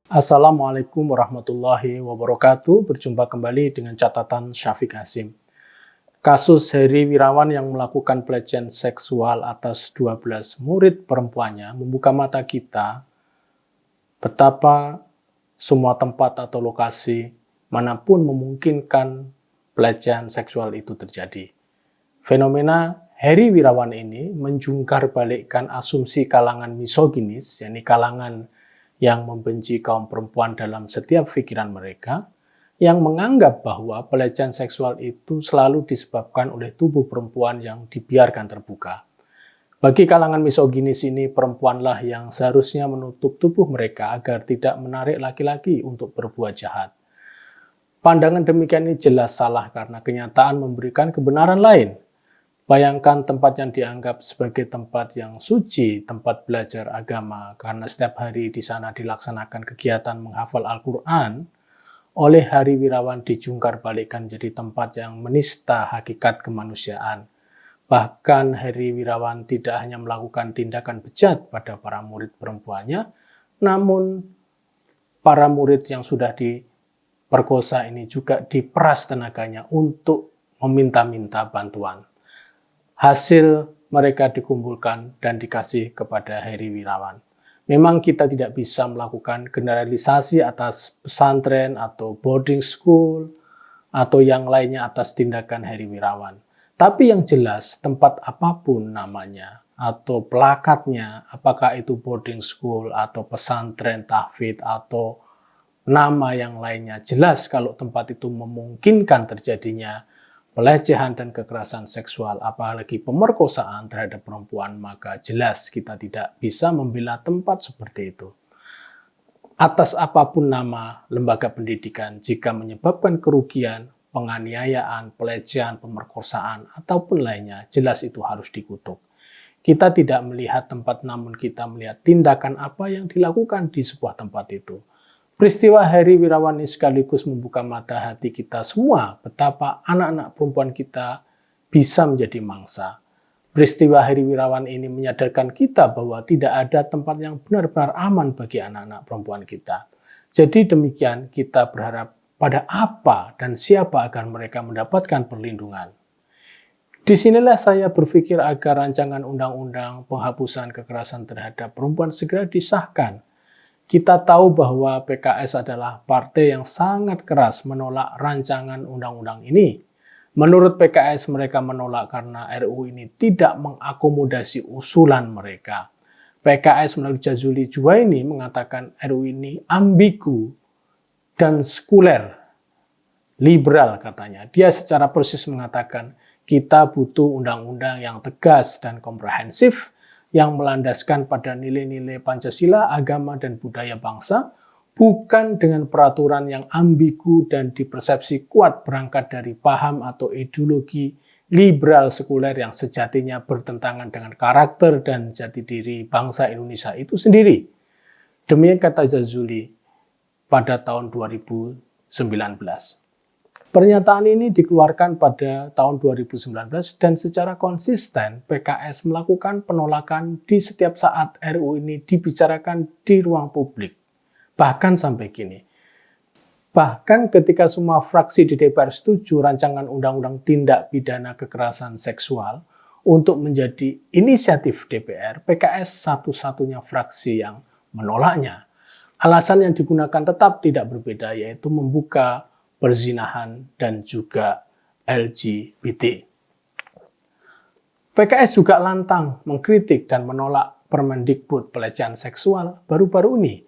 Assalamualaikum warahmatullahi wabarakatuh. Berjumpa kembali dengan catatan Syafiq Hasim. Kasus Heri Wirawan yang melakukan pelecehan seksual atas 12 murid perempuannya membuka mata kita betapa semua tempat atau lokasi manapun memungkinkan pelecehan seksual itu terjadi. Fenomena Heri Wirawan ini menjungkar balikkan asumsi kalangan misoginis, yakni kalangan yang membenci kaum perempuan dalam setiap pikiran mereka, yang menganggap bahwa pelecehan seksual itu selalu disebabkan oleh tubuh perempuan yang dibiarkan terbuka. Bagi kalangan misoginis ini, perempuanlah yang seharusnya menutup tubuh mereka agar tidak menarik laki-laki untuk berbuat jahat. Pandangan demikian ini jelas salah karena kenyataan memberikan kebenaran lain. Bayangkan tempat yang dianggap sebagai tempat yang suci, tempat belajar agama, karena setiap hari di sana dilaksanakan kegiatan menghafal Al-Quran, oleh Heri Wirawan dijungkar balikkan menjadi tempat yang menista hakikat kemanusiaan. Bahkan Heri Wirawan tidak hanya melakukan tindakan bejat pada para murid perempuannya, namun para murid yang sudah diperkosa ini juga diperas tenaganya untuk meminta-minta bantuan. Hasil mereka dikumpulkan dan dikasih kepada Heri Wirawan. Memang kita tidak bisa melakukan generalisasi atas pesantren atau boarding school atau yang lainnya atas tindakan Heri Wirawan. Tapi yang jelas tempat apapun namanya atau plakatnya, apakah itu boarding school atau pesantren tahfidz atau nama yang lainnya, jelas kalau tempat itu memungkinkan terjadinya pelecehan dan kekerasan seksual, apalagi pemerkosaan terhadap perempuan, maka jelas kita tidak bisa membela tempat seperti itu. Atas apapun nama lembaga pendidikan, jika menyebabkan kerugian, penganiayaan, pelecehan, pemerkosaan, ataupun lainnya, jelas itu harus dikutuk. Kita tidak melihat tempat, namun kita melihat tindakan apa yang dilakukan di sebuah tempat itu. Peristiwa Heri Wirawan ini sekaligus membuka mata hati kita semua betapa anak-anak perempuan kita bisa menjadi mangsa. Peristiwa Heri Wirawan ini menyadarkan kita bahwa tidak ada tempat yang benar-benar aman bagi anak-anak perempuan kita. Jadi demikian kita berharap pada apa dan siapa agar mereka mendapatkan perlindungan. Disinilah saya berpikir agar rancangan undang-undang penghapusan kekerasan terhadap perempuan segera disahkan. Kita tahu bahwa PKS adalah partai yang sangat keras menolak rancangan undang-undang ini. Menurut PKS, mereka menolak karena RUU ini tidak mengakomodasi usulan mereka. PKS melalui Jazuli Juwaini mengatakan RUU ini ambigu dan sekuler, liberal katanya. Dia secara persis mengatakan kita butuh undang-undang yang tegas dan komprehensif, yang melandaskan pada nilai-nilai Pancasila, agama, dan budaya bangsa, bukan dengan peraturan yang ambigu dan dipersepsi kuat berangkat dari paham atau ideologi liberal sekuler yang sejatinya bertentangan dengan karakter dan jati diri bangsa Indonesia itu sendiri. Demikian kata Jazuli pada tahun 2019. Pernyataan ini dikeluarkan pada tahun 2019 dan secara konsisten PKS melakukan penolakan di setiap saat RUU ini dibicarakan di ruang publik. Bahkan sampai kini. Bahkan ketika semua fraksi di DPR setuju rancangan undang-undang tindak pidana kekerasan seksual untuk menjadi inisiatif DPR, PKS satu-satunya fraksi yang menolaknya. Alasan yang digunakan tetap tidak berbeda, yaitu membuka perzinahan dan juga LGBT. PKS juga lantang mengkritik dan menolak Permendikbud pelecehan seksual baru-baru ini.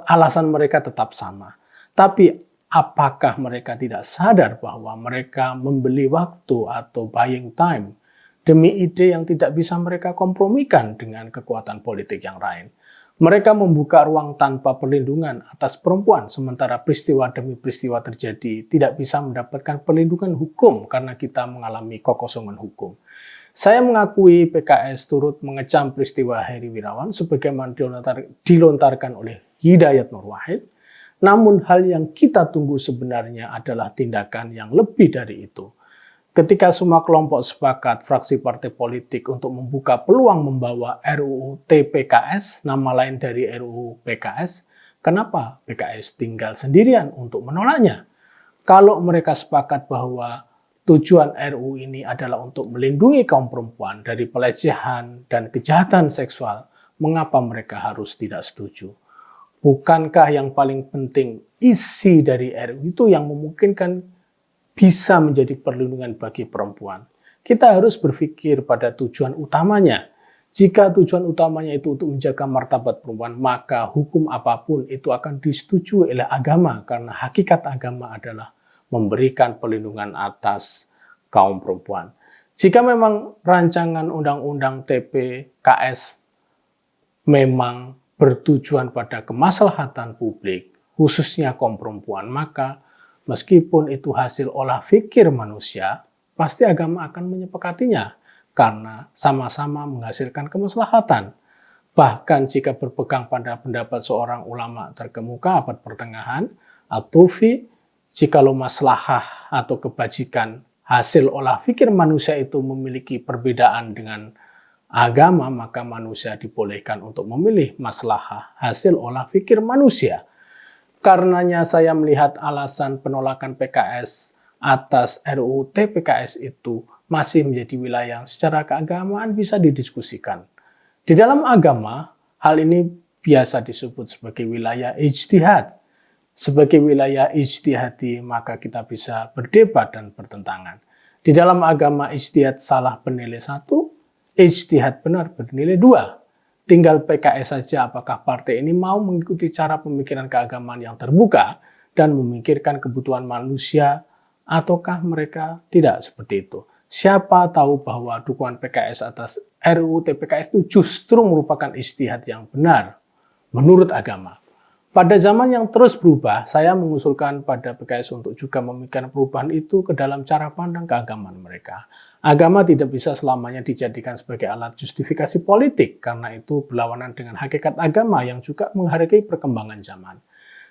Alasan mereka tetap sama. Tapi apakah mereka tidak sadar bahwa mereka membeli waktu atau buying time demi ide yang tidak bisa mereka kompromikan dengan kekuatan politik yang lain? Mereka membuka ruang tanpa perlindungan atas perempuan, sementara peristiwa demi peristiwa terjadi tidak bisa mendapatkan perlindungan hukum karena kita mengalami kekosongan hukum. Saya mengakui PKS turut mengecam peristiwa Heri Wirawan sebagaimana dilontarkan oleh Hidayat Nur Wahid, namun hal yang kita tunggu sebenarnya adalah tindakan yang lebih dari itu. Ketika semua kelompok sepakat fraksi partai politik untuk membuka peluang membawa RUU TPKS, nama lain dari RUU PKS, kenapa PKS tinggal sendirian untuk menolaknya? Kalau mereka sepakat bahwa tujuan RUU ini adalah untuk melindungi kaum perempuan dari pelecehan dan kejahatan seksual, mengapa mereka harus tidak setuju? Bukankah yang paling penting isi dari RUU itu yang memungkinkan bisa menjadi perlindungan bagi perempuan? Kita harus berpikir pada tujuan utamanya. Jika tujuan utamanya itu untuk menjaga martabat perempuan, maka hukum apapun itu akan disetujui oleh agama, karena hakikat agama adalah memberikan perlindungan atas kaum perempuan. Jika memang rancangan undang-undang TPKS memang bertujuan pada kemaslahatan publik, khususnya kaum perempuan, maka meskipun itu hasil olah pikir manusia, pasti agama akan menyepakatinya, karena sama-sama menghasilkan kemaslahatan. Bahkan jika berpegang pada pendapat seorang ulama terkemuka abad pertengahan, At-Tufi, jikalau maslahah atau kebajikan hasil olah pikir manusia itu memiliki perbedaan dengan agama, maka manusia dibolehkan untuk memilih maslahah hasil olah pikir manusia. Karenanya saya melihat alasan penolakan PKS atas RUU TPKS itu masih menjadi wilayah yang secara keagamaan bisa didiskusikan. Di dalam agama, hal ini biasa disebut sebagai wilayah ijtihad. Sebagai wilayah ijtihadi, maka kita bisa berdebat dan bertentangan. Di dalam agama, ijtihad salah bernilai 1, ijtihad benar bernilai 2. Tinggal PKS saja apakah partai ini mau mengikuti cara pemikiran keagamaan yang terbuka dan memikirkan kebutuhan manusia, ataukah mereka tidak seperti itu. Siapa tahu bahwa dukungan PKS atas RUU TPKS itu justru merupakan ijtihad yang benar menurut agama. Pada zaman yang terus berubah, saya mengusulkan pada PKS untuk juga memikirkan perubahan itu ke dalam cara pandang keagamaan mereka. Agama tidak bisa selamanya dijadikan sebagai alat justifikasi politik, karena itu berlawanan dengan hakikat agama yang juga menghargai perkembangan zaman.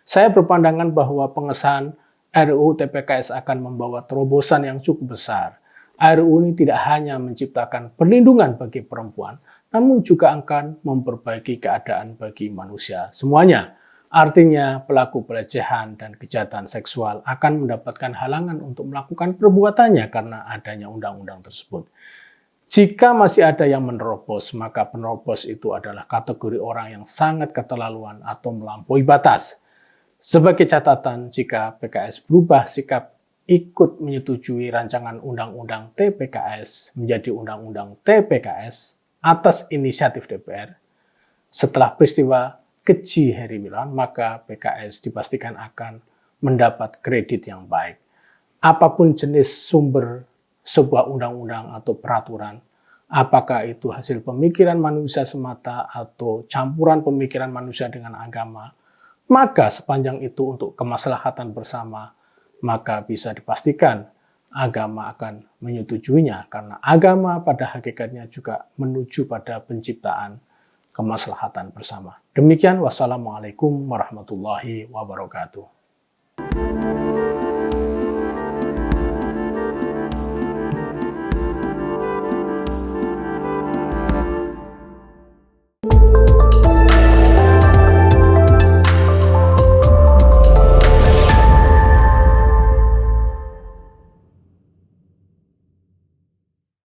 Saya berpandangan bahwa pengesahan RUU TPKS akan membawa terobosan yang cukup besar. RUU ini tidak hanya menciptakan perlindungan bagi perempuan, namun juga akan memperbaiki keadaan bagi manusia semuanya. Artinya, pelaku pelecehan dan kejahatan seksual akan mendapatkan halangan untuk melakukan perbuatannya karena adanya undang-undang tersebut. Jika masih ada yang menerobos, maka penerobos itu adalah kategori orang yang sangat keterlaluan atau melampaui batas. Sebagai catatan, jika PKS berubah sikap ikut menyetujui rancangan undang-undang TPKS menjadi undang-undang TPKS atas inisiatif DPR, setelah peristiwa keji Heri Wirawan, maka PKS dipastikan akan mendapat kredit yang baik. Apapun jenis sumber sebuah undang-undang atau peraturan, apakah itu hasil pemikiran manusia semata atau campuran pemikiran manusia dengan agama, maka sepanjang itu untuk kemaslahatan bersama, maka bisa dipastikan agama akan menyetujuinya, karena agama pada hakikatnya juga menuju pada penciptaan kemaslahatan bersama. Demikian, wassalamualaikum warahmatullahi wabarakatuh.